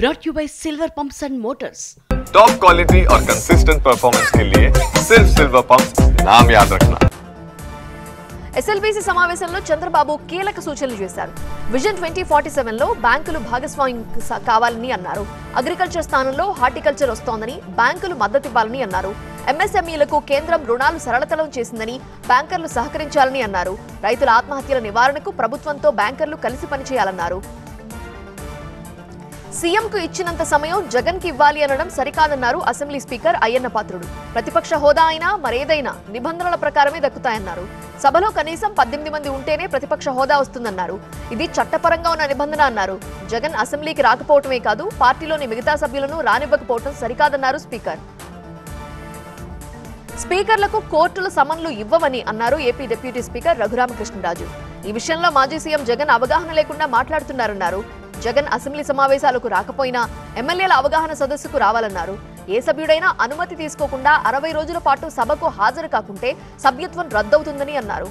brought you by Silver Pumps and Motors. Top quality और consistent performance के लिए सिर्फ सिल्वर पंप्स नाम याद रखना। ఎస్ఎల్బీసీ సమావేశంలో చంద్రబాబు కీలక సూచనలు చేశారు. విజన్ 2047 లో బ్యాంకులు భాగస్వామ్యం కావాలని అన్నారు. అగ్రికల్చర్ స్థానంలో హార్టికల్చర్ వస్తోందని బ్యాంకులు మద్దతివ్వాలని అన్నారు. ఎంఎస్ఎంఈలకు కేంద్రం రుణాలు సరళతరం చేసిందని బ్యాంకర్లు సహకరించాలని అన్నారు. రైతుల ఆత్మహత్యల నివారణకు ప్రభుత్వంతో బ్యాంకర్లు కలిసి పనిచేయాలన్నారు. సీఎంకు ఇచ్చినంత సమయం జగన్కి ఇవ్వాలి అనడం సరికాదన్నారు అసెంబ్లీ స్పీకర్ అయ్యన్న పాత్రుడు. ప్రతిపక్ష హోదా అయినా మరేదైనా నిబంధనల ప్రకారమే దక్కుతాయన్నారు. సభలో కనీసం 18 మంది ఉంటేనే ప్రతిపక్ష హోదా వస్తుందన్నారు. ఇది చట్టపరంగా ఉన్న నిబంధన అన్నారు. జగన్ అసెంబ్లీకి రాకపోవటమే కాదు, పార్టీలోని మిగతా సభ్యులను రానివ్వకపోవటం సరికాదన్నారు స్పీకర్. స్పీకర్లకు కోర్టులు సమన్లు ఇవ్వవని అన్నారు ఏపీ డిప్యూటీ స్పీకర్ రఘురామకృష్ణరాజు. ఈ విషయంలో మాజీ సీఎం జగన్ అవగాహన లేకుండా మాట్లాడుతున్నారన్నారు. జగన్ అసెంబ్లీ సమావేశాలకు రాకపోయినా ఎమ్మెల్యేల అవగాహన సదస్సుకు రావాలన్నారు. ఏ సభ్యుడైనా అనుమతి తీసుకోకుండా 60 రోజుల పాటు సభకు హాజరు కాకుంటే సభ్యత్వం రద్దవుతుందని అన్నారు.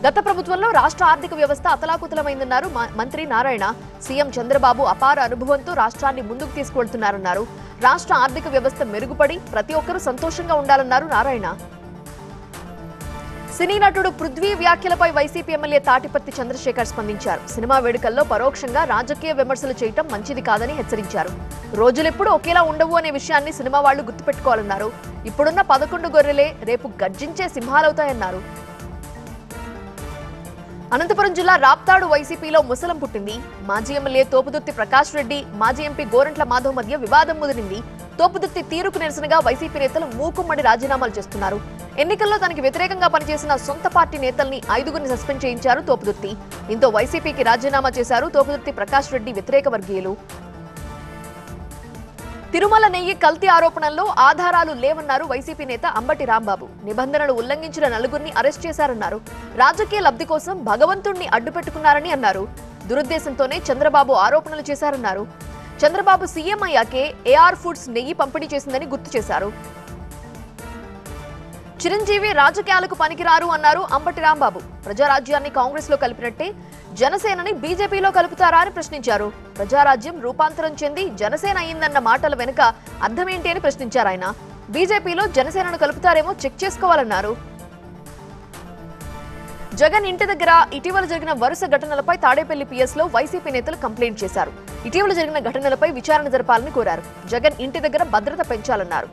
గత ప్రభుత్వంలో రాష్ట్ర ఆర్థిక వ్యవస్థ అతలాకుతలమైందన్నారు మంత్రి నారాయణ. సీఎం చంద్రబాబు అపార అనుభవంతో రాష్ట్రాన్ని ముందుకు తీసుకువెళ్తున్నారన్నారు. రాష్ట్ర ఆర్థిక వ్యవస్థ మెరుగుపడి ప్రతి ఒక్కరూ సంతోషంగా ఉండాలన్నారు నారాయణ. సినీ నటుడు పృథ్వీ వ్యాఖ్యలపై వైసీపీ ఎమ్మెల్యే తాటిపర్తి చంద్రశేఖర్ స్పందించారు. సినిమా వేడుకల్లో పరోక్షంగా రాజకీయ విమర్శలు చేయటం మంచిది కాదని హెచ్చరించారు. రోజులెప్పుడు ఒకేలా ఉండవు అనే విషయాన్ని సినిమా వాళ్లు గుర్తుపెట్టుకోవాలన్నారు. ఇప్పుడున్న 11 గొర్రెలే రేపు గర్జించే సింహాలవుతాయన్నారు. అనంతపురం జిల్లా రాప్తాడు వైసీపీలో ముసలం పుట్టింది. మాజీ ఎమ్మెల్యే తోపుదుర్తి ప్రకాష్ రెడ్డి, మాజీ ఎంపీ గోరంట్ల మాధవ్ మధ్య వివాదం ముదిరింది. తోపుదుర్తి తీరుకు నిరసనగా వైసీపీ నేతలు మూకుమ్మడి రాజీనామాలు చేస్తున్నారు. ఎన్నికల్లో తనకి వ్యతిరేకంగా పనిచేసిన సొంత పార్టీ నేతల్ని 5గురిని సస్పెండ్ చేయించారు తోపుదుర్తి. దీంతో వైసీపీకి రాజీనామా చేశారు తోపుదుర్తి ప్రకాష్ రెడ్డి వ్యతిరేక వర్గీయులు. తిరుమల నెయ్యి కల్తీ ఆరోపణల్లో ఆధారాలు లేవన్నారు వైసీపీ నేత అంబటి రాంబాబు. నిబంధనలు ఉల్లంఘించిన 4గురిని అరెస్ట్ చేశారన్నారు. రాజకీయ లబ్ధి కోసం భగవంతుణ్ణి అడ్డుపెట్టుకున్నారని అన్నారు. దురుద్దేశంతోనే చంద్రబాబు ఆరోపణలు చేశారన్నారు. చంద్రబాబు సీఎం అయ్యాకే ఏఆర్ ఫుడ్స్ నెయ్యి పంపిణీ చేసిందని గుర్తు చేశారు. చిరంజీవి రాజకీయాలకు పనికిరారు అన్నారు అంబటి రాంబాబు. ప్రజారాజ్యాన్ని కాంగ్రెస్ లో కలిపినట్టే జనసేనని బీజేపీలో కలుపుతారా అని ప్రశ్నించారు. ప్రజారాజ్యం రూపాంతరం చెంది జనసేన అయిందన్న మాటల వెనుక అర్థమేంటి అని ప్రశ్నించారు ఆయన. బీజేపీలో జనసేనను కలుపుతారేమో చెక్ చేసుకోవాలన్నారు. జగన్ ఇంటి దగ్గర ఇటీవల జరిగిన వరుస ఘటనలపై తాడేపల్లి పిఎస్ లో వైసీపీ నేతలు కంప్లైంట్ చేశారు. ఇటీవల జరిగిన ఘటనలపై విచారణ జరపాలని కోరారు. జగన్ ఇంటి దగ్గర భద్రత పెంచాలన్నారు.